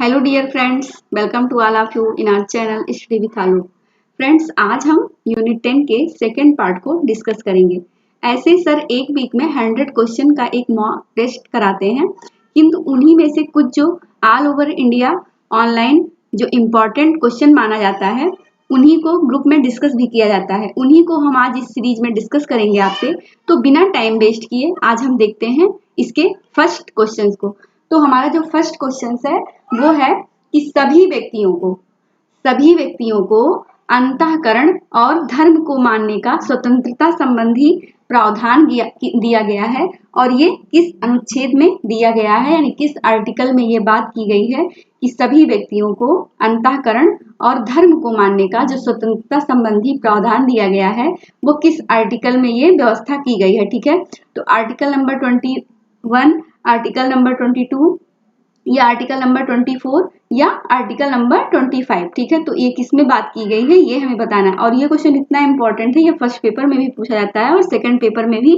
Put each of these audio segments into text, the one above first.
Hello dear friends, welcome to all of you in our channel study with Aalu. Friends, आज हम unit 10 के second part को discuss करेंगे। ऐसे सर एक वीक में 100 क्वेश्चन का एक मॉक टेस्ट कराते हैं, किंतु उन्हीं में से कुछ जो ऑल ओवर इंडिया ऑनलाइन जो इम्पोर्टेंट क्वेश्चन माना जाता है उन्हीं को ग्रुप में डिस्कस भी किया जाता है। उन्हीं को हम आज इस सीरीज में डिस्कस करेंगे आपसे। तो बिना टाइम वेस्ट किए आज हम देखते हैं इसके फर्स्ट क्वेश्चन को। तो हमारा जो फर्स्ट क्वेश्चन है वो है कि सभी व्यक्तियों को अंतःकरण और धर्म को मानने का स्वतंत्रता संबंधी प्रावधान दिया गया है, और ये किस अनुच्छेद में दिया गया है, यानी किस आर्टिकल में ये बात की गई है कि सभी व्यक्तियों को अंतःकरण और धर्म को मानने का जो स्वतंत्रता संबंधी प्रावधान दिया गया है वो किस आर्टिकल में ये व्यवस्था की गई है। ठीक है, तो आर्टिकल नंबर 21, आर्टिकल नंबर 22 या आर्टिकल नंबर 24 या आर्टिकल नंबर 25। ठीक है, तो ये किसमें बात की गई है ये हमें बताना है। और ये क्वेश्चन इतना इंपॉर्टेंट है, ये फर्स्ट पेपर में भी पूछा जाता है और सेकंड पेपर में भी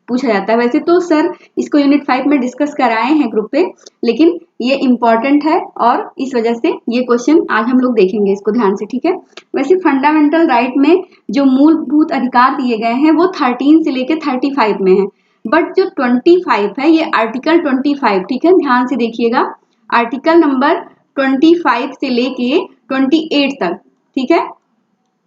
पूछा जाता है। वैसे तो सर इसको यूनिट 5 में डिस्कस कराए हैं ग्रुप पे, लेकिन ये इंपॉर्टेंट है और इस वजह से ये क्वेश्चन आज हम लोग देखेंगे इसको ध्यान से। ठीक है, वैसे फंडामेंटल राइट में जो मूलभूत अधिकार दिए गए हैं वो 13 से लेके 35 में है, बट जो 25 है ये आर्टिकल 25, ठीक है ध्यान से देखिएगा, आर्टिकल नंबर 25 से लेके 28 तक, ठीक है,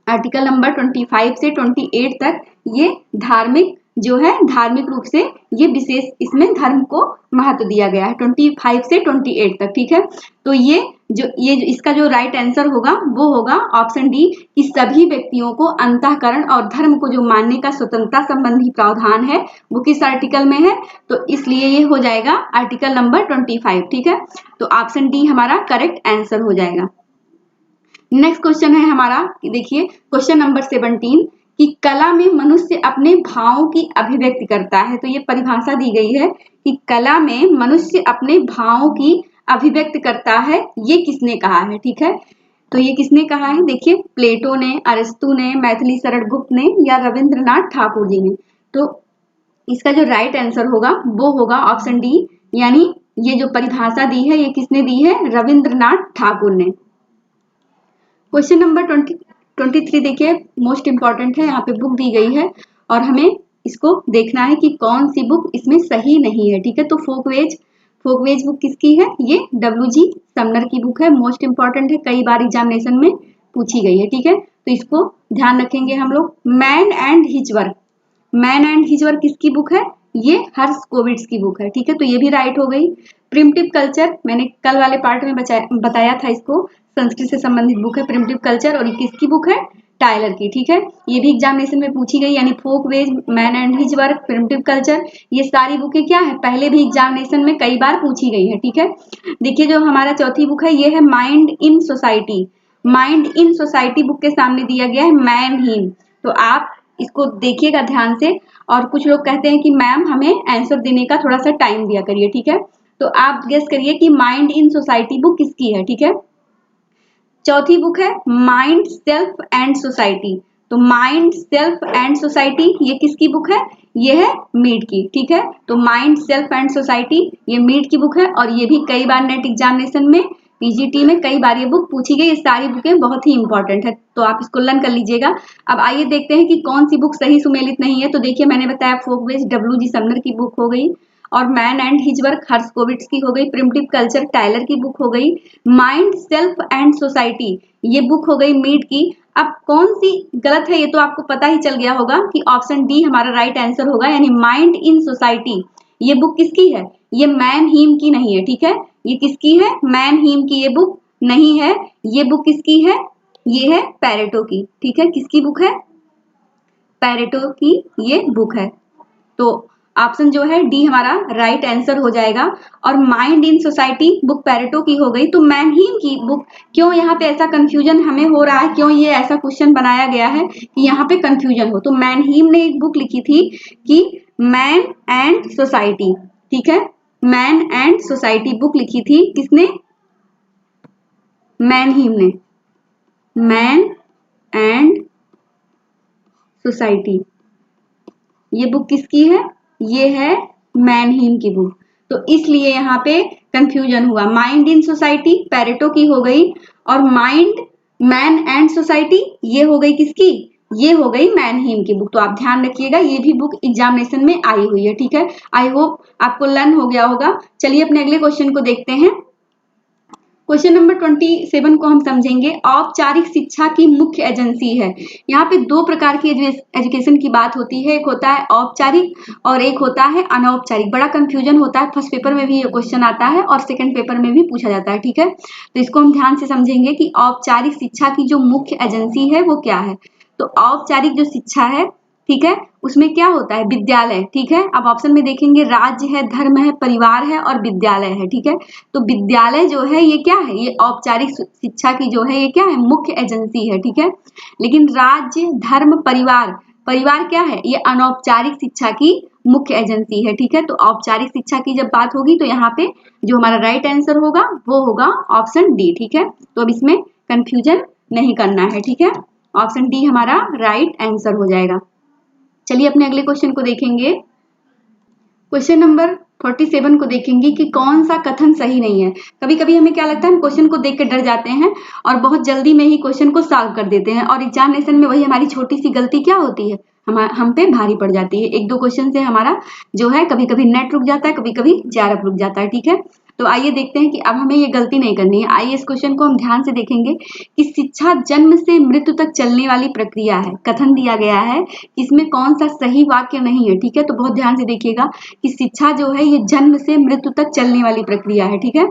आर्टिकल नंबर 25 से 28 तक ये धार्मिक रूप से ये विशेष इसमें धर्म को महत्व दिया गया है 25 से 28 तक। ठीक है, तो ये जो इसका जो राइट आंसर होगा वो होगा ऑप्शन डी कि सभी व्यक्तियों को अंतःकरण और धर्म को जो मानने का स्वतंत्रता संबंधी प्रावधान है वो किस आर्टिकल में है, तो इसलिए ये हो जाएगा आर्टिकल नंबर 25। ठीक है, तो ऑप्शन डी हमारा करेक्ट आंसर हो जाएगा। नेक्स्ट क्वेश्चन है हमारा, देखिए क्वेश्चन नंबर 17 कि कला में मनुष्य अपने भावों की अभिव्यक्ति करता है। तो ये परिभाषा दी गई है कि कला में मनुष्य अपने भावों की अभिव्यक्ति करता है, ये किसने कहा है। ठीक है, तो ये किसने कहा है, देखिए प्लेटो ने, अरिस्तु ने, मैथिली शरण गुप्त ने या रविंद्रनाथ ठाकुर जी ने। तो इसका जो राइट आंसर होगा वो होगा ऑप्शन डी, यानी ये जो परिभाषा दी है ये किसने दी है, रविंद्रनाथ ठाकुर ने। क्वेश्चन नंबर 23 देखिए मोस्ट इंपॉर्टेंट है, यहाँ पे बुक दी गई है और हमें इसको देखना है कि कौन सी बुक इसमें सही नहीं है। ठीक है, तो फोकवेज बुक किसकी है, ये WG समनर की बुक है, मोस्ट इंपॉर्टेंट है, कई बार एग्जामिनेशन में पूछी गई है। ठीक है, तो इसको ध्यान रखेंगे हम लोग। मैन एंड हिज वर्क किसकी बुक है, ये हर्शकोविट्ज की बुक है। ठीक है, तो ये भी राइट हो गई। प्रिमिटिव कल्चर मैंने कल वाले पार्ट में बताया था, इसको संस्कृत से संबंधित बुक है प्रिमिटिव कल्चर, और ये किसकी बुक है, टायलर की। ठीक है, ये भी एग्जामिनेशन में पूछी गई, यानी Folkways, man and his work, primitive culture, ये सारी बुकें क्या है, पहले भी एग्जामिनेशन में कई बार पूछी गई है। ठीक है, देखिए जो हमारा चौथी बुक है ये है माइंड इन सोसाइटी बुक के सामने दिया गया है मैन हिम। तो आप इसको देखिएगा ध्यान से, और कुछ लोग कहते हैं कि मैम हमें आंसर देने का थोड़ा सा टाइम दिया करिए। ठीक है, तो आप गेस करिए कि माइंड इन सोसाइटी बुक किसकी है। ठीक है, चौथी बुक है माइंड सेल्फ एंड सोसाइटी। तो माइंड सेल्फ एंड सोसाइटी ये किसकी बुक है, ये है मीड की। ठीक है, तो माइंड सेल्फ एंड सोसाइटी ये मीड की बुक है, और ये भी कई बार नेट एग्जामिनेशन में PGT में कई बार ये बुक पूछी गई। ये सारी बुकें बहुत ही इंपॉर्टेंट है, तो आप इसको लर्न कर लीजिएगा। अब आइए देखते हैं कि कौन सी बुक सही सुमेलित नहीं है। तो देखिए मैंने बताया फोकवेज WG समनर की बुक हो गई, और मैन एंड हिज वर्क हर्शकोविट्ज की हो गई, प्रिमिटिव कल्चर टायलर की बुक हो गई, माइंड सेल्फ एंड सोसाइटी ये बुक हो गई मीड की। अब कौन सी गलत है ये तो आपको पता ही चल गया होगा कि ऑप्शन डी हमारा राइट आंसर होगा, यानी माइंड इन सोसाइटी ये बुक किसकी है, ये मैन हीम की नहीं है। ठीक है, ये किसकी है, मैन हीम की ये बुक नहीं है। ये बुक किसकी है, ये है पैरेटो की। ठीक है, किसकी बुक है, पैरेटो की ये बुक है। तो ऑप्शन जो है डी हमारा राइट आंसर हो जाएगा। और mind in society book Pareto की हो गई, तो मैनहीम की बुक, क्यों यहाँ पे ऐसा कंफ्यूजन हमें हो रहा है, क्यों ये ऐसा क्वेश्चन बनाया गया है कि यहाँ पे कंफ्यूजन हो। तो मैनहीम ने एक बुक लिखी थी कि मैन एंड सोसाइटी। ठीक है, मैन एंड सोसाइटी बुक लिखी थी किसने, मैनहीम ने, मैन एंड सोसाइटी ये बुक किसकी है, ये है मैनहीम की बुक। तो इसलिए यहाँ पे कंफ्यूजन हुआ। माइंड इन सोसाइटी पेरेटो की हो गई, और माइंड मैन एंड सोसाइटी ये हो गई किसकी, ये हो गई मैनहीम की बुक। तो आप ध्यान रखिएगा, ये भी बुक एग्जामिनेशन में आई हुई है, ठीक है। आई होप आपको लर्न हो गया होगा। चलिए अपने अगले क्वेश्चन को देखते हैं। क्वेश्चन नंबर 27 को हम समझेंगे। औपचारिक शिक्षा की मुख्य एजेंसी है। यहाँ पे दो प्रकार की एजुकेशन की बात होती है, एक होता है औपचारिक और एक होता है अनौपचारिक। बड़ा कंफ्यूजन होता है, फर्स्ट पेपर में भी ये क्वेश्चन आता है और सेकंड पेपर में भी पूछा जाता है, ठीक है। तो इसको हम ध्यान से समझेंगे कि औपचारिक शिक्षा की जो मुख्य एजेंसी है वो क्या है। तो औपचारिक जो शिक्षा है, ठीक है, उसमें क्या होता है, विद्यालय, ठीक है। अब ऑप्शन में देखेंगे, राज्य है, धर्म है, परिवार है और विद्यालय है, ठीक है। तो विद्यालय जो है ये क्या है, ये औपचारिक शिक्षा की जो है ये क्या है, मुख्य एजेंसी है, ठीक है। लेकिन राज्य, धर्म, परिवार, परिवार क्या है, ये अनौपचारिक शिक्षा की मुख्य एजेंसी है, ठीक है। तो औपचारिक शिक्षा की जब बात होगी तो यहाँ पे जो हमारा राइट आंसर होगा वो होगा ऑप्शन डी, ठीक है। तो अब इसमें कंफ्यूजन नहीं करना है, ठीक है। ऑप्शन डी हमारा राइट आंसर हो जाएगा। चलिए अपने अगले क्वेश्चन को देखेंगे। क्वेश्चन नंबर 47 को देखेंगे कि कौन सा कथन सही नहीं है। कभी कभी हमें क्या लगता है, हम क्वेश्चन को देख के डर जाते हैं और बहुत जल्दी में ही क्वेश्चन को सॉल्व कर देते हैं, और एग्जामिनेशन में वही हमारी छोटी सी गलती क्या होती है, हम पे भारी पड़ जाती है। एक दो क्वेश्चन से हमारा जो है कभी कभी नेट रुक जाता है, कभी कभी JRF रुक जाता है, ठीक है। तो आइए देखते हैं कि अब हमें ये गलती नहीं करनी है। आइए इस क्वेश्चन को हम ध्यान से देखेंगे कि शिक्षा जन्म से मृत्यु तक चलने वाली प्रक्रिया है। कथन दिया गया है, इसमें कौन सा सही वाक्य नहीं है, ठीक है। तो बहुत ध्यान से देखिएगा कि शिक्षा जो है ये जन्म से मृत्यु तक चलने वाली प्रक्रिया है, ठीक है।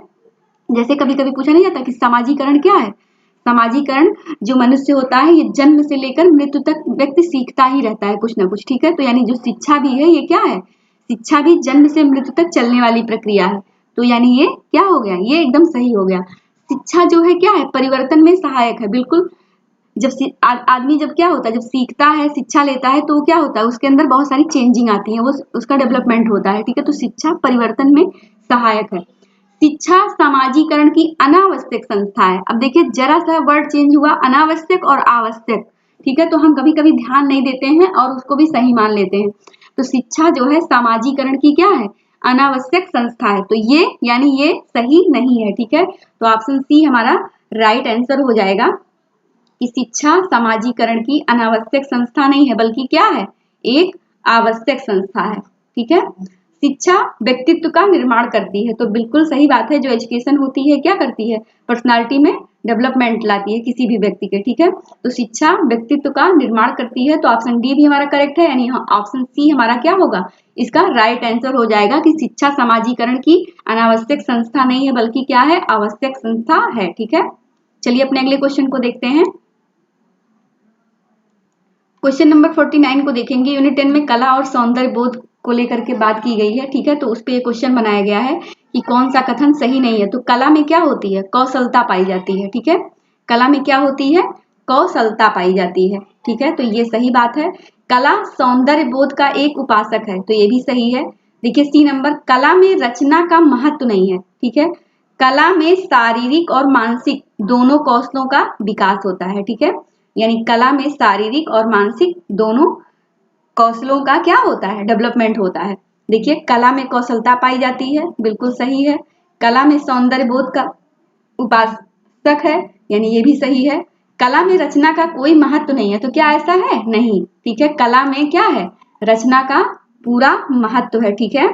जैसे कभी कभी पूछा नहीं जाता कि समाजीकरण क्या है। समाजीकरण जो मनुष्य होता है ये जन्म से लेकर मृत्यु तक व्यक्ति सीखता ही रहता है कुछ ना कुछ, ठीक है। तो यानी जो शिक्षा भी है ये क्या है, शिक्षा भी जन्म से मृत्यु तक चलने वाली प्रक्रिया है। तो यानी ये क्या हो गया, ये एकदम सही हो गया। शिक्षा जो है क्या है, परिवर्तन में सहायक है, बिल्कुल। जब आदमी जब क्या होता है, जब सीखता है, शिक्षा लेता है, तो क्या होता है, उसके अंदर बहुत सारी चेंजिंग आती है, वो उसका डेवलपमेंट होता है, ठीक है। तो शिक्षा परिवर्तन में सहायक है। शिक्षा समाजीकरण की अनावश्यक संस्था है। अब देखिए जरा सा वर्ड चेंज हुआ, अनावश्यक और आवश्यक, ठीक है। तो हम कभी कभी ध्यान नहीं देते हैं और उसको भी सही मान लेते हैं। तो शिक्षा जो है समाजीकरण की क्या है, अनावश्यक संस्था है। तो ये यानी ये सही नहीं है, ठीक है। तो ऑप्शन सी हमारा राइट आंसर हो जाएगा कि शिक्षा समाजीकरण की अनावश्यक संस्था नहीं है, बल्कि क्या है, एक आवश्यक संस्था है, ठीक है। शिक्षा व्यक्तित्व का निर्माण करती है, तो बिल्कुल सही बात है। जो एजुकेशन होती है क्या करती है, पर्सनालिटी में डेवलपमेंट लाती है किसी भी व्यक्ति के, ठीक है। तो शिक्षा व्यक्तित्व का निर्माण करती है, तो ऑप्शन डी भी हमारा करेक्ट है, यानी ऑप्शन सी हमारा क्या होगा, इसका राइट आंसर हो जाएगा कि शिक्षा समाजीकरण की अनावश्यक संस्था नहीं है, बल्कि क्या है, आवश्यक संस्था है, ठीक है। चलिए अपने अगले क्वेश्चन को देखते हैं। क्वेश्चन नंबर 49 को देखेंगे। यूनिट 10 में कला और सौंदर्य बोध को लेकर के बात की गई है, ठीक है। तो उस पे क्वेश्चन बनाया गया है कि कौन सा कथन सही नहीं है। तो कला में क्या होती है, कौशलता पाई जाती है, ठीक है। कला में क्या होती है, कौशलता पाई जाती है, ठीक है। तो ये सही बात है। कला सौंदर्य बोध का एक उपासक है, तो ये भी सही है। देखिए सी नंबर, कला में रचना का महत्व नहीं है, ठीक है। कला में शारीरिक और मानसिक दोनों कौशलों का विकास होता है, ठीक है। यानी कला में शारीरिक और मानसिक दोनों कौशलों का क्या होता है, डेवलपमेंट होता है। देखिए कला में कौशलता पाई जाती है, बिल्कुल सही है। कला में सौंदर्य बोध का उपासक है, यानी ये भी सही है। कला में रचना का कोई महत्व नहीं है, तो क्या ऐसा है, नहीं, ठीक है। कला में क्या है, रचना का पूरा महत्व है, ठीक है।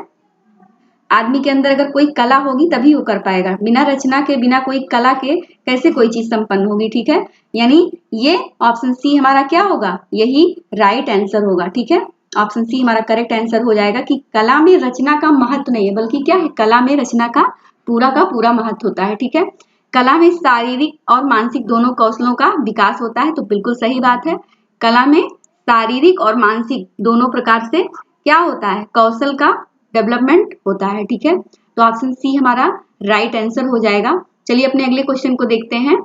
आदमी के अंदर अगर कोई कला होगी तभी वो कर पाएगा, बिना रचना के, बिना कोई कला के कैसे कोई चीज संपन्न होगी, ठीक है। यानी ये ऑप्शन सी हमारा क्या होगा, यही राइट आंसर होगा, ठीक है। ऑप्शन सी हमारा करेक्ट आंसर हो जाएगा कि कला में रचना का महत्व नहीं है, बल्कि क्या है, कला में रचना का पूरा महत्व होता है, ठीक है। कला में शारीरिक और मानसिक दोनों कौशलों का विकास होता है, तो बिल्कुल सही बात है। कला में शारीरिक और मानसिक दोनों प्रकार से क्या होता है, कौशल का डेवलपमेंट होता है, ठीक है। तो ऑप्शन सी हमारा राइट आंसर हो जाएगा। चलिए अपने अगले क्वेश्चन को देखते हैं।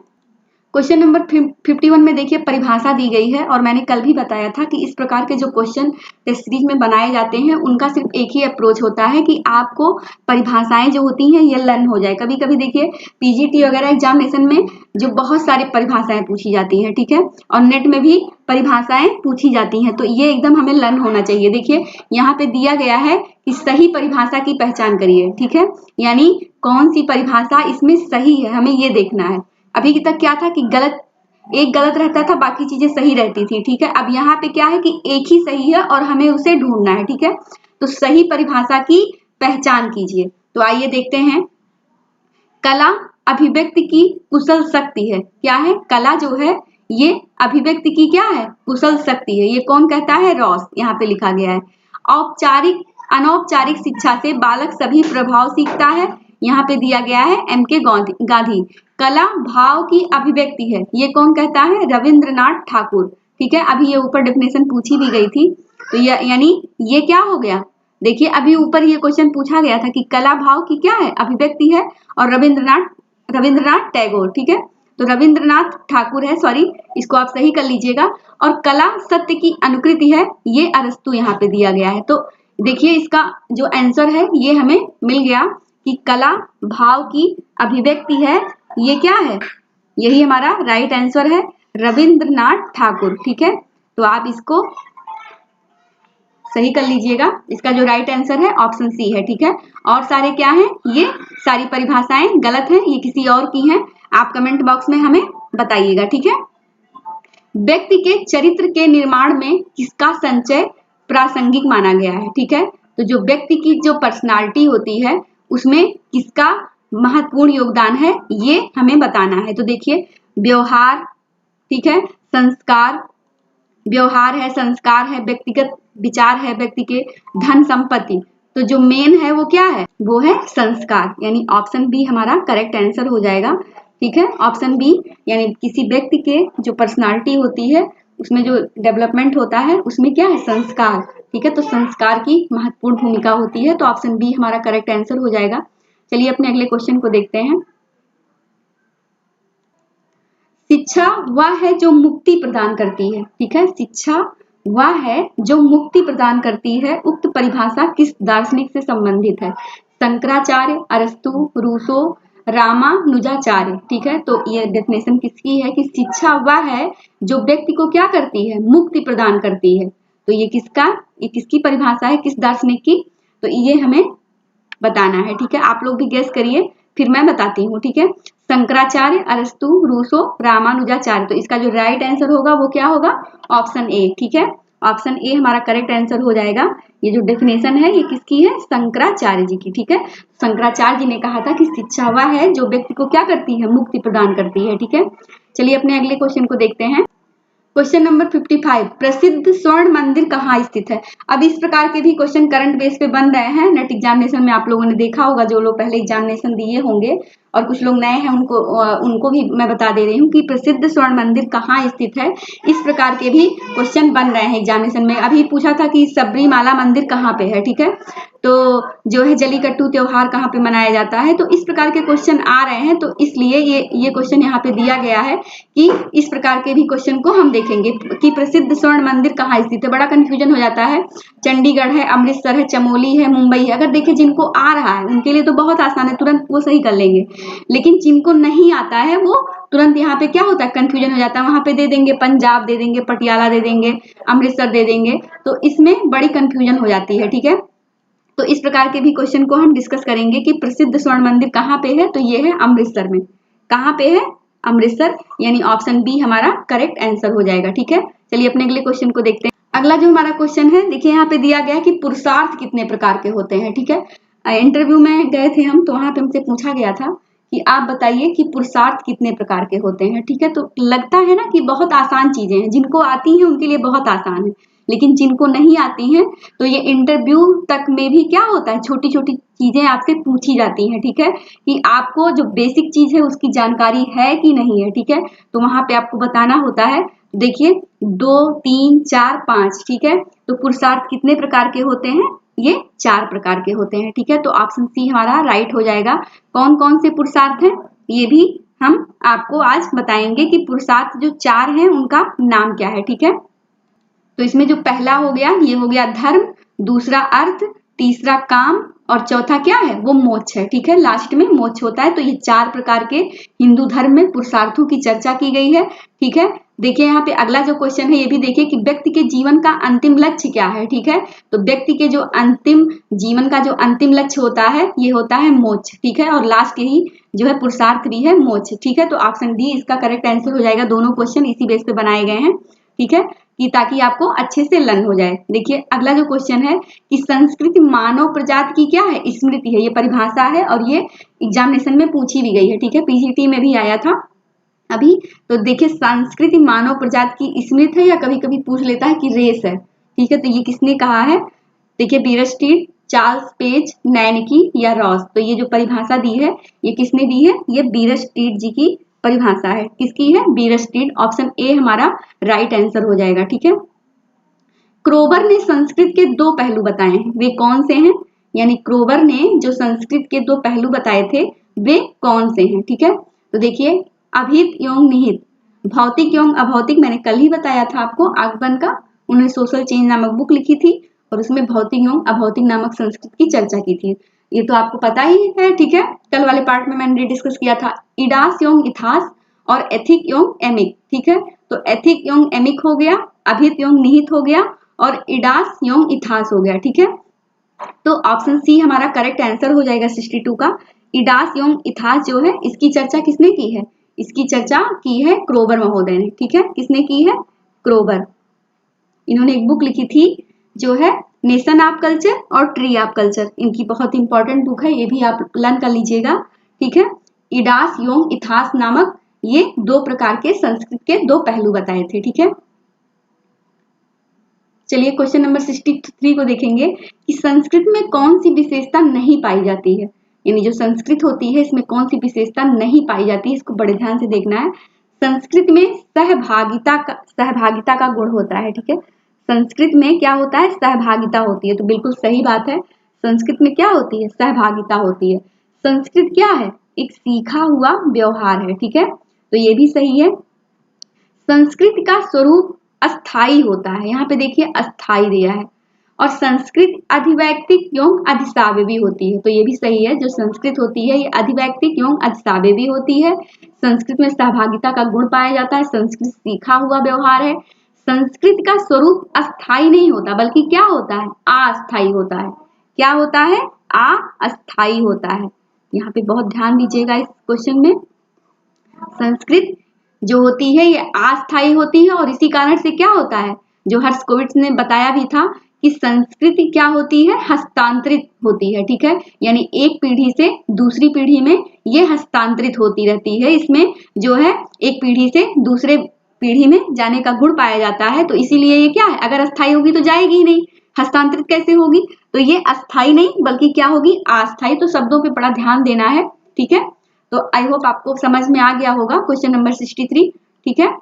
क्वेश्चन नंबर 51 में देखिए परिभाषा दी गई है, और मैंने कल भी बताया था कि इस प्रकार के जो क्वेश्चन टेस्ट सीरीज में बनाए जाते हैं उनका सिर्फ एक ही अप्रोच होता है कि आपको परिभाषाएं जो होती हैं ये लर्न हो जाए। कभी कभी देखिए पीजीटी वगैरह एग्जामिनेशन में जो बहुत सारी परिभाषाएं पूछी जाती हैं, ठीक है, और नेट में भी परिभाषाएं पूछी जाती हैं, तो ये एकदम हमें लर्न होना चाहिए। देखिए यहाँ पे दिया गया है कि सही परिभाषा की पहचान करिए, ठीक है। यानी कौन सी परिभाषा इसमें सही है, हमें ये देखना है। अभी तक क्या था कि एक गलत रहता था, बाकी चीजें सही रहती थी, ठीक है। अब यहाँ पे क्या है कि एक ही सही है और हमें उसे ढूंढना है, ठीक है। तो सही परिभाषा की पहचान कीजिए। तो आइए देखते हैं। कला अभिव्यक्ति की कुशल शक्ति है। क्या है? कला जो है ये अभिव्यक्ति की क्या है? कुशल शक्ति है। ये कौन कहता है? रॉस। यहाँ पे लिखा गया है। औपचारिक अनौपचारिक शिक्षा से बालक सभी प्रभाव सीखता है। यहाँ पे दिया गया है M.K. गांधी। कला भाव की अभिव्यक्ति है। ये कौन कहता है? रविंद्रनाथ ठाकुर। ठीक है, अभी ये ऊपर डेफिनेशन पूछी भी गई थी। तो यानी ये क्या हो गया? देखिए अभी ऊपर ये क्वेश्चन पूछा गया था कि कला भाव की क्या है? अभिव्यक्ति है, और रविंद्रनाथ टैगोर। ठीक है, तो रविंद्रनाथ ठाकुर है, सॉरी, इसको आप सही कर लीजिएगा। और कला सत्य की अनुकृति है, ये अरस्तु यहाँ पे दिया गया है। तो देखिए इसका जो आंसर है ये हमें मिल गया कि कला भाव की अभिव्यक्ति है। ये क्या है? यही हमारा राइट आंसर है, रविंद्रनाथ ठाकुर। ठीक है, तो आप इसको सही कर लीजिएगा। इसका जो राइट आंसर है ऑप्शन सी है। ठीक है, और सारे क्या हैं? ये सारी परिभाषाएं गलत हैं, ये किसी और की हैं। आप कमेंट बॉक्स में हमें बताइएगा। ठीक है, व्यक्ति के चरित्र के निर्माण में किसका संचय प्रासंगिक माना गया है? ठीक है, तो जो व्यक्ति की जो पर्सनालिटी होती है उसमें किसका महत्वपूर्ण योगदान है ये हमें बताना है। तो देखिए व्यवहार, ठीक है, संस्कार, व्यवहार है, संस्कार है, व्यक्तिगत विचार है, व्यक्ति के धन संपत्ति। तो जो मेन है वो क्या है? वो है संस्कार, यानी ऑप्शन बी हमारा करेक्ट आंसर हो जाएगा। ठीक है, ऑप्शन बी, यानी किसी व्यक्ति के जो पर्सनालिटी होती है उसमें जो डेवलपमेंट होता है उसमें क्या है? संस्कार। ठीक है, तो संस्कार की महत्वपूर्ण भूमिका होती है, तो ऑप्शन बी हमारा करेक्ट आंसर हो जाएगा। चलिए अपने अगले क्वेश्चन को देखते हैं। शिक्षा वह है जो मुक्ति प्रदान करती है। ठीक है, शिक्षा वह है जो मुक्ति प्रदान करती है। उक्त परिभाषा किस दार्शनिक से संबंधित है? शंकराचार्य, अरस्तु, रूसो, रामानुजाचार्य। ठीक है, तो ये डेफिनेशन किसकी है कि शिक्षा वह है जो व्यक्ति को क्या करती है? मुक्ति प्रदान करती है। तो ये किसकी परिभाषा है? किस दार्शनिक की? तो ये हमें बताना है। ठीक है, आप लोग भी गेस करिए, फिर मैं बताती हूँ। ठीक है, शंकराचार्य, अरस्तु, रूसो, रामानुजाचार्य। तो इसका जो राइट आंसर होगा वो क्या होगा? Option A. ठीक है, ऑप्शन ए हमारा करेक्ट आंसर हो जाएगा। ये जो डेफिनेशन है ये किसकी है? शंकराचार्य जी की। ठीक है, शंकराचार्य जी ने कहा था कि शिक्षा वह है जो व्यक्ति को क्या करती है? मुक्ति प्रदान करती है। ठीक है, चलिए अपने अगले क्वेश्चन को देखते हैं। क्वेश्चन नंबर 55, प्रसिद्ध स्वर्ण मंदिर कहाँ स्थित है? अब इस प्रकार के भी क्वेश्चन करंट बेस पे बन रहे हैं। नेट एग्जामिनेशन में आप लोगों ने देखा होगा, जो लोग पहले एग्जामिनेशन दिए होंगे और कुछ लोग नए हैं उनको भी मैं बता दे रही हूँ कि प्रसिद्ध स्वर्ण मंदिर कहाँ स्थित है। इस प्रकार के भी क्वेश्चन बन रहे हैं एग्जामिनेशन में। अभी पूछा था कि सबरीमाला मंदिर कहाँ पे है। ठीक है, तो जो है जलीकट्टू त्योहार कहाँ पे मनाया जाता है। तो इस प्रकार के क्वेश्चन आ रहे हैं, तो इसलिए ये क्वेश्चन यहाँ पे दिया गया है कि इस प्रकार के भी क्वेश्चन को हम देखेंगे कि प्रसिद्ध स्वर्ण मंदिर कहाँ स्थित है। बड़ा कंफ्यूजन हो जाता है, चंडीगढ़ है, अमृतसर है, चमोली है, मुंबई है। अगर देखिए जिनको आ रहा है उनके लिए तो बहुत आसान है, तुरंत वो सही कर लेंगे, लेकिन जिनको नहीं आता है वो तुरंत यहाँ पे क्या होता है? कंफ्यूजन हो जाता है। वहां पे दे देंगे पंजाब, दे देंगे पटियाला, दे देंगे अमृतसर, दे देंगे, तो इसमें बड़ी कंफ्यूजन हो जाती है। ठीक है, तो इस प्रकार के भी क्वेश्चन को हम डिस्कस करेंगे कि प्रसिद्ध स्वर्ण मंदिर कहाँ पे है। तो ये है अमृतसर में। कहाँ पे है? अमृतसर, यानी ऑप्शन बी हमारा करेक्ट आंसर हो जाएगा। ठीक है, चलिए अपने अगले क्वेश्चन को देखते हैं। अगला जो हमारा क्वेश्चन है, देखिए यहाँ पे दिया गया है कि पुरुषार्थ कितने प्रकार के होते हैं। ठीक है, इंटरव्यू में गए थे हम, तो वहां पे हमसे पूछा गया था कि आप बताइए कि पुरुषार्थ कितने प्रकार के होते हैं। ठीक है, तो लगता है ना कि बहुत आसान चीजें हैं, जिनको आती हैं उनके लिए बहुत आसान है, लेकिन जिनको नहीं आती हैं तो ये इंटरव्यू तक में भी क्या होता है? छोटी छोटी चीजें आपसे पूछी जाती हैं। ठीक है, कि आपको जो बेसिक चीज है उसकी जानकारी है कि नहीं है। ठीक है, तो वहां पे आपको बताना होता है। देखिए 2, 3, 4, 5। ठीक है, तो पुरुषार्थ कितने प्रकार के होते हैं? ये 4 प्रकार के होते हैं। ठीक है, तो ऑप्शन सी हमारा राइट हो जाएगा। कौन कौन से पुरुषार्थ हैं ये भी हम आपको आज बताएंगे कि पुरुषार्थ जो 4 हैं उनका नाम क्या है। ठीक है, तो इसमें जो पहला हो गया ये हो गया धर्म, दूसरा अर्थ, तीसरा काम और चौथा क्या है? वो मोक्ष है। ठीक है, लास्ट में मोक्ष होता है। तो ये 4 प्रकार के हिंदू धर्म में पुरुषार्थों की चर्चा की गई है। ठीक है, देखिए यहाँ पे अगला जो क्वेश्चन है ये भी देखिए कि व्यक्ति के जीवन का अंतिम लक्ष्य क्या है। ठीक है, तो व्यक्ति के जो अंतिम जीवन का जो अंतिम लक्ष्य होता है ये होता है मोक्ष। ठीक है, और लास्ट ही जो है पुरुषार्थ भी है मोक्ष। ठीक है, तो ऑप्शन डी इसका करेक्ट आंसर हो जाएगा। दोनों क्वेश्चन इसी बेस पे बनाए गए हैं। ठीक है, कि ताकि आपको अच्छे से लर्न हो जाए। देखिए अगला जो क्वेश्चन है कि संस्कृति मानव प्रजाति की क्या है, स्मृति है। ये परिभाषा है और ये एग्जामिनेशन में पूछी भी गई है। ठीक है, पीसीटी में भी आया था अभी। तो देखिए संस्कृति मानव प्रजाति की स्मृति है या कभी कभी पूछ लेता है कि रेस है। ठीक है, तो ये किसने कहा है, देखिए बीयरस्टीड, चार्ल्स पेज, नैनकी या रॉस। तो ये जो परिभाषा दी है ये किसने दी है, ये बीयरस्टीड जी की परिभाषा है। किसकी है, बीयरस्टीड। ऑप्शन ए हमारा राइट आंसर हो जाएगा। ठीक है, क्रोबर ने संस्कृत के दो पहलू बताए हैं, वे कौन से हैं, यानी क्रोबर ने जो संस्कृत के दो पहलू बताए थे वे कौन से हैं। ठीक है, तो देखिए अभित एवं निहित, भौतिक एवं अभौतिक, मैंने कल ही बताया था आपको आगमन का। उन्होंने सोशल चेंज नामक बुक लिखी थी और उसमें भौतिक एवं अभौतिक नामक संस्कृत की चर्चा की थी। ये तो आपको पता ही है। ठीक है, कल वाले पार्ट में मैंने डिस्कस किया था। इडास एवं इथास और एथिक एवं एमिक। ठीक है, तो एथिक एवं एमिक हो गया, अभित एवं निहित हो गया और इडास एवं इथास हो गया। ठीक है, तो ऑप्शन सी हमारा करेक्ट आंसर हो जाएगा 62 का। इडास एवं इथास जो है इसकी चर्चा किसने की है, इसकी चर्चा की है क्रोबर महोदय ने। ठीक है, किसने की है, क्रोबर। इन्होंने एक बुक लिखी थी जो है नेशन ऑफ कल्चर और ट्री ऑफ कल्चर। इनकी बहुत इंपॉर्टेंट बुक है, ये भी आप लर्न कर लीजिएगा। ठीक है, इडास एवं इथास नामक ये दो प्रकार के संस्कृत के दो पहलू बताए थे। ठीक है, चलिए क्वेश्चन नंबर 63 को देखेंगे कि संस्कृत में कौन सी विशेषता नहीं पाई जाती है, यानी जो संस्कृत होती है इसमें कौन सी विशेषता नहीं पाई जाती है, इसको बड़े ध्यान से देखना है। संस्कृत में सहभागिता का गुण होता है। ठीक है, संस्कृत में क्या होता है, सहभागिता होती है। तो बिल्कुल सही बात है, संस्कृत में क्या होती है, सहभागिता होती है। संस्कृत क्या है, एक सीखा हुआ व्यवहार है। ठीक है, तो ये भी सही है। संस्कृत का स्वरूप अस्थाई होता है, यहाँ पे देखिए अस्थाई दिया है। और संस्कृत अधिवैक्तिक एवं अधिसावे भी होती है, तो ये भी सही है। जो संस्कृत होती है ये अधिवैक्तिक एवं अधिसावे भी होती है। संस्कृत में सहभागिता का गुण पाया जाता है। संस्कृत सीखा हुआ व्यवहार है। संस्कृत का स्वरूप अस्थाई नहीं होता बल्कि क्या होता है, अस्थाई होता है। क्या होता है, अस्थाई होता है। यहाँ पे बहुत ध्यान दीजिएगा इस क्वेश्चन में। संस्कृत जो होती है ये अस्थायी होती है और इसी कारण से क्या होता है, जो हर्षकोविट्ज ने बताया भी था कि संस्कृति क्या होती है, हस्तांतरित होती है। ठीक है, यानी एक पीढ़ी से दूसरी पीढ़ी में ये हस्तांतरित होती रहती है। इसमें जो है एक पीढ़ी से दूसरे पीढ़ी में जाने का गुण पाया जाता है। तो इसीलिए ये क्या है, अगर अस्थायी होगी तो जाएगी ही नहीं, हस्तांतरित कैसे होगी, तो ये अस्थायी नहीं बल्कि क्या होगी, अस्थायी। तो शब्दों पे बड़ा ध्यान देना है। ठीक है, तो आई होप आपको समझ में आ गया होगा क्वेश्चन नंबर 63। ठीक है,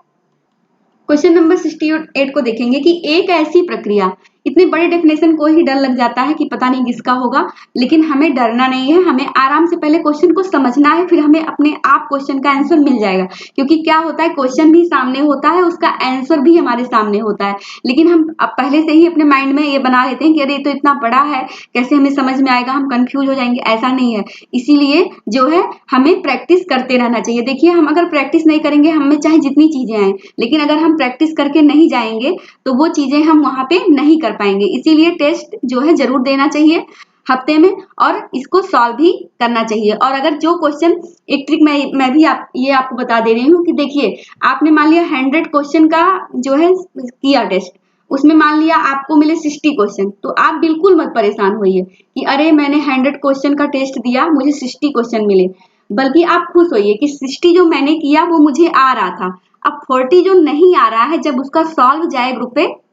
क्वेश्चन नंबर 68 को देखेंगे कि एक ऐसी प्रक्रिया। इतने बड़े डेफिनेशन को ही डर लग जाता है कि पता नहीं किसका होगा, लेकिन हमें डरना नहीं है। हमें आराम से पहले क्वेश्चन को समझना है, फिर हमें अपने आप क्वेश्चन का आंसर मिल जाएगा। क्योंकि क्या होता है, क्वेश्चन भी सामने होता है, उसका आंसर भी हमारे सामने होता है, लेकिन हम अब पहले से ही अपने माइंड में ये बना लेते हैं कि अरे ये तो इतना बड़ा है, कैसे हमें समझ में आएगा, हम कंफ्यूज हो जाएंगे। ऐसा नहीं है, इसीलिए जो है हमें प्रैक्टिस करते रहना चाहिए। देखिए हम अगर प्रैक्टिस नहीं करेंगे, हमें चाहे जितनी चीजें आए, लेकिन अगर हम प्रैक्टिस करके नहीं जाएंगे तो वो चीजें हम वहां पे नहीं कर पाएंगे। इसीलिए टेस्ट जो है जरूर देना चाहिए हफ्ते में और इसको सॉल्व भी करना चाहिए। और अगर जो क्वेश्चन, एक ट्रिक मैं भी ये आपको बता दे रही हूँ कि देखिए आपने मान लिया 100 क्वेश्चन का जो है किया टेस्ट, उसमें मान लिया आपको मिले 60 क्वेश्चन, तो आप बिल्कुल मत परेशान होइए कि अरे मैंने 100 क्वेश्चन का टेस्ट दिया, मुझे 60 क्वेश्चन मिले। बल्कि आप खुश होइए कि 60 जो मैंने किया वो मुझे आ रहा था। अब 40 जो नहीं आ रहा है, जब उसका सॉल्व जाए ग्रुप पे,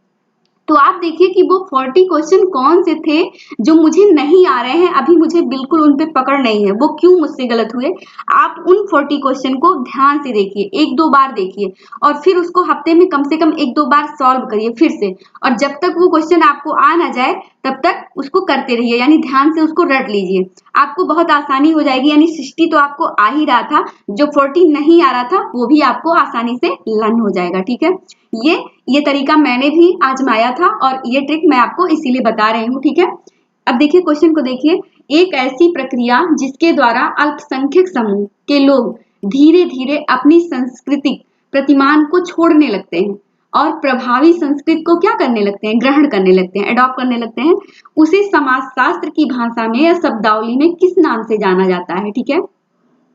तो आप देखिए कि वो 40 क्वेश्चन कौन से थे जो मुझे नहीं आ रहे हैं, अभी मुझे बिल्कुल उन पे पकड़ नहीं है, वो क्यों मुझसे गलत हुए। आप उन 40 क्वेश्चन को ध्यान से देखिए, एक दो बार देखिए और फिर उसको हफ्ते में कम से कम एक दो बार सॉल्व करिए फिर से। और जब तक वो क्वेश्चन आपको आ ना जाए तब तक उसको करते रहिए, यानी ध्यान से उसको रट लीजिए, आपको बहुत आसानी हो जाएगी। यानी 60 तो आपको आ ही रहा था, जो 40 नहीं आ रहा था वो भी आपको आसानी से लर्न हो जाएगा। ठीक है, ये तरीका मैंने भी आजमाया था और ये ट्रिक मैं आपको इसीलिए बता रही हूँ। ठीक है, अब देखिए क्वेश्चन को देखिए, एक ऐसी प्रक्रिया जिसके द्वारा अल्पसंख्यक समूह के लोग धीरे धीरे अपनी सांस्कृतिक प्रतिमान को छोड़ने लगते हैं और प्रभावी संस्कृत को क्या करने लगते हैं, ग्रहण करने लगते हैं, एडॉप्ट करने लगते हैं, उसे समाजशास्त्र की भाषा में या शब्दावली में किस नाम से जाना जाता है। ठीक है,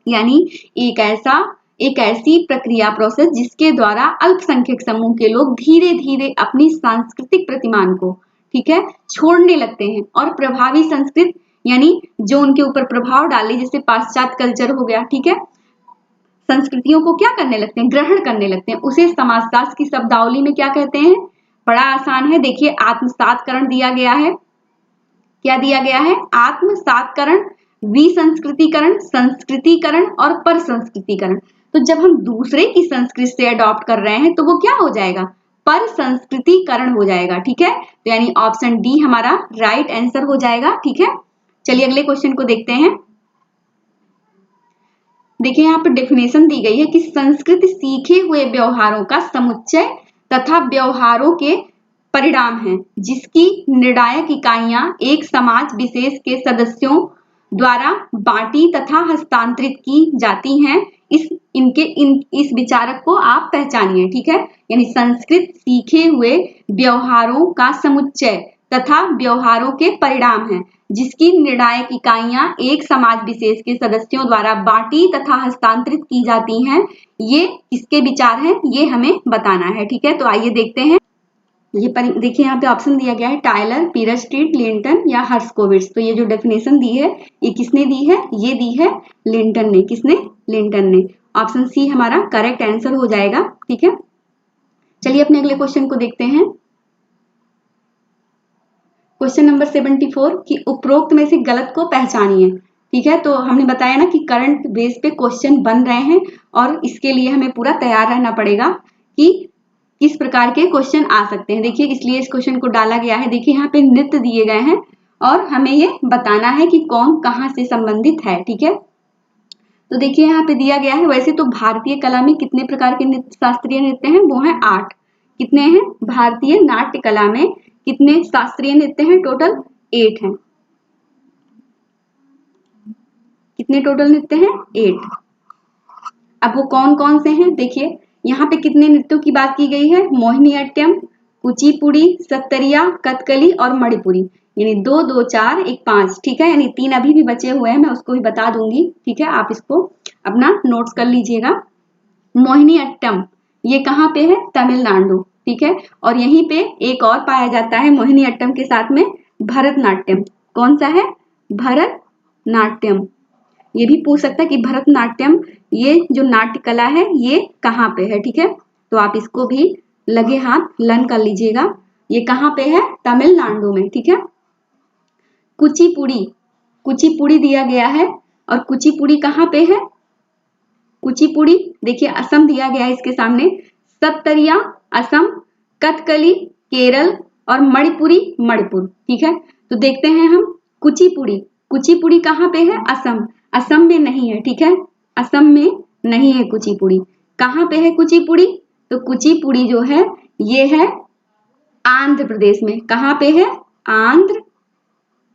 यानी एक ऐसी प्रक्रिया, प्रोसेस, जिसके द्वारा अल्पसंख्यक समूह के लोग धीरे धीरे अपनी सांस्कृतिक प्रतिमान को, ठीक है, छोड़ने लगते हैं और प्रभावी संस्कृत यानी जो उनके ऊपर प्रभाव डाले, जैसे पाश्चात्य कल्चर हो गया, ठीक है, संस्कृतियों को क्या करने लगते हैं, ग्रहण करने लगते हैं, उसे समाजशास्त्र की शब्दावली में क्या कहते हैं। बड़ा आसान है, देखिए आत्मसात्करण दिया गया है। क्या दिया गया है, आत्मसात्करण, विसंस्कृतिकरण, संस्कृतिकरण और परसंस्कृतिकरण। तो जब हम दूसरे की संस्कृति से अडॉप्ट कर रहे हैं तो वो क्या हो जाएगा, पर संस्कृतिकरण हो जाएगा। ठीक है, तो यानी ऑप्शन डी हमारा राइट आंसर हो जाएगा। ठीक है, चलिए अगले क्वेश्चन को देखते हैं। देखिए यहाँ पर डेफिनेशन दी गई है कि संस्कृत सीखे हुए व्यवहारों का समुच्चय तथा व्यवहारों के परिणाम है, जिसकी निर्णायक इकाइयां एक समाज विशेष के सदस्यों द्वारा बांटी तथा हस्तांतरित की जाती हैं। इस विचारक को आप पहचानिए। ठीक है, यानी संस्कृत सीखे हुए व्यवहारों का समुच्चय तथा व्यवहारों के परिणाम है, जिसकी निर्णायक इकाइयां एक समाज विशेष के सदस्यों द्वारा बांटी तथा हस्तांतरित की जाती हैं। ये किसके विचार हैं, ये हमें बताना है। ठीक है, तो आइए देखते हैं। ये देखिए यहाँ पे ऑप्शन दिया गया है, टायलर, पीयरस्ट्रीट, लिंटन या हर्स्कोविट्ज। तो ये जो डेफिनेशन दी है ये किसने दी है, ये दी है लिंटन ने। किसने, लिंटन ने। ऑप्शन सी हमारा करेक्ट आंसर हो जाएगा। ठीक है, चलिए अपने अगले क्वेश्चन को देखते हैं। क्वेश्चन नंबर 74 कि उपरोक्त में से गलत को पहचानिए। ठीक है, तो हमने बताया ना कि करंट बेस पे क्वेश्चन बन रहे हैं और इसके लिए हमें पूरा तैयार रहना पड़ेगा कि किस प्रकार के क्वेश्चन आ सकते हैं। देखिए इसलिए इस क्वेश्चन को डाला गया है। देखिए यहाँ पे नृत्य दिए गए हैं और हमें ये बताना है कि कौन कहाँ से संबंधित है। ठीक है, तो देखिए यहाँ पे दिया गया है, वैसे तो भारतीय कला में कितने प्रकार के नृत्य, शास्त्रीय नृत्य हैं, वो हैं 8। कितने हैं, भारतीय नाट्य कला में कितने शास्त्रीय नृत्य हैं, टोटल 8 हैं। कितने टोटल नृत्य हैं, 8। अब वो कौन कौन से हैं, देखिए यहाँ पे कितने नृत्यों की बात की गई है, मोहिनीअट्टम, कुचिपुड़ी, सत्तरिया, कथकली और मणिपुरी। यानी 2 2 4 1 5। ठीक है, यानी 3 अभी भी बचे हुए हैं, मैं उसको भी बता दूंगी। ठीक है, आप इसको अपना नोट्स कर लीजिएगा। मोहिनीअट्टम ये कहाँ पे है, तमिलनाडु। ठीक है, और यहीं पे एक और पाया जाता है मोहिनीअट्टम के साथ में, भरतनाट्यम। कौन सा है, भरतनाट्यम। ये भी पूछ सकता है कि भरतनाट्यम ये जो नाट्य कला है ये कहाँ पे है। ठीक है, तो आप इसको भी लगे हाथ लर्न कर लीजिएगा। ये कहाँ पे है, तमिलनाडु में। ठीक है, कुचिपुड़ी, कुचिपुड़ी दिया गया है और कुचिपुड़ी कहाँ पे है, कुचिपुड़ी देखिए असम दिया गया है इसके सामने, सत्तरिया असम, कथकली केरल और मणिपुरी मणिपुर। ठीक है, तो देखते हैं हम कुचिपुड़ी, कुचिपुड़ी कहाँ पे है, असम। असम में नहीं है। ठीक है, असम में नहीं है कुचिपुड़ी। कहाँ पे है कुचिपुड़ी, तो कुचिपुड़ी जो है ये है आंध्र प्रदेश में। कहाँ पे है, आंध्र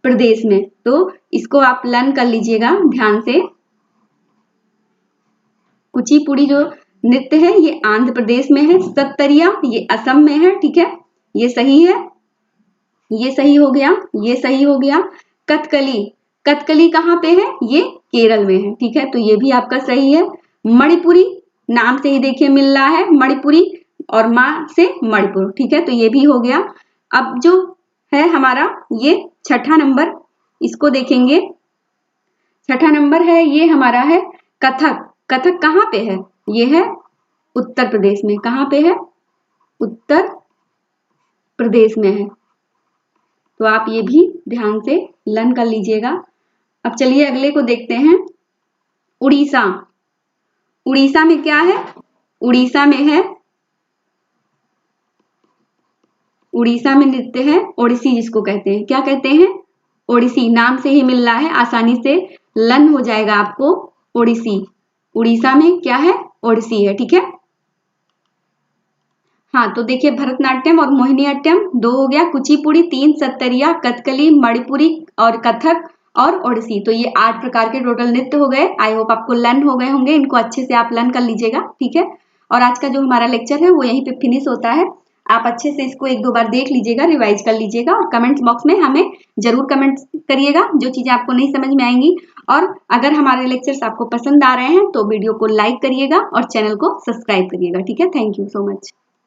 प्रदेश में। तो इसको आप लर्न कर लीजिएगा ध्यान से। कुचिपुड़ी जो नृत्य है ये आंध्र प्रदेश में है, सत्तरिया ये असम में है। ठीक है, ये सही है, ये सही हो गया, ये सही हो गया। कथकली, कथकली कहाँ पे है, ये केरल में है। ठीक है, तो ये भी आपका सही है। मणिपुरी नाम से ही देखिए मिल रहा है, मणिपुरी और माँ से मणिपुर। ठीक है, तो ये भी हो गया। अब जो है हमारा ये छठा नंबर, इसको देखेंगे। छठा नंबर है ये हमारा है कथक। कथक कहाँ पे है, ये है उत्तर प्रदेश में। कहाँ पे है, उत्तर प्रदेश में है। तो आप ये भी ध्यान से लर्न कर लीजिएगा। अब चलिए अगले को देखते हैं, उड़ीसा। उड़ीसा में क्या है, उड़ीसा में है, उड़ीसा में नृत्य है ओडिसी, जिसको कहते हैं। क्या कहते हैं, ओडिसी। नाम से ही मिल रहा है, आसानी से लर्न हो जाएगा आपको, ओडिसी। उड़ीसा में क्या है, ओडिसी है। ठीक है, हाँ तो देखिए भरतनाट्यम और मोहिनीअट्टम 2 हो गया, कुचिपुड़ी 3, सत्तरिया, कथकली, मणिपुरी और कथक और ओडिसी। तो ये 8 प्रकार के टोटल नृत्य हो गए। आई होप आपको लर्न हो गए होंगे, इनको अच्छे से आप लर्न कर लीजिएगा। ठीक है, और आज का जो हमारा लेक्चर है वो यहीं पे फिनिश होता है। आप अच्छे से इसको 1-2 बार देख लीजिएगा, रिवाइज कर लीजिएगा और कमेंट्स बॉक्स में हमें जरूर कमेंट्स करिएगा जो चीजें आपको नहीं समझ में आएंगी। और अगर हमारे लेक्चर्स आपको पसंद आ रहे हैं तो वीडियो को लाइक करिएगा और चैनल को सब्सक्राइब करिएगा। ठीक है, थैंक यू सो मच।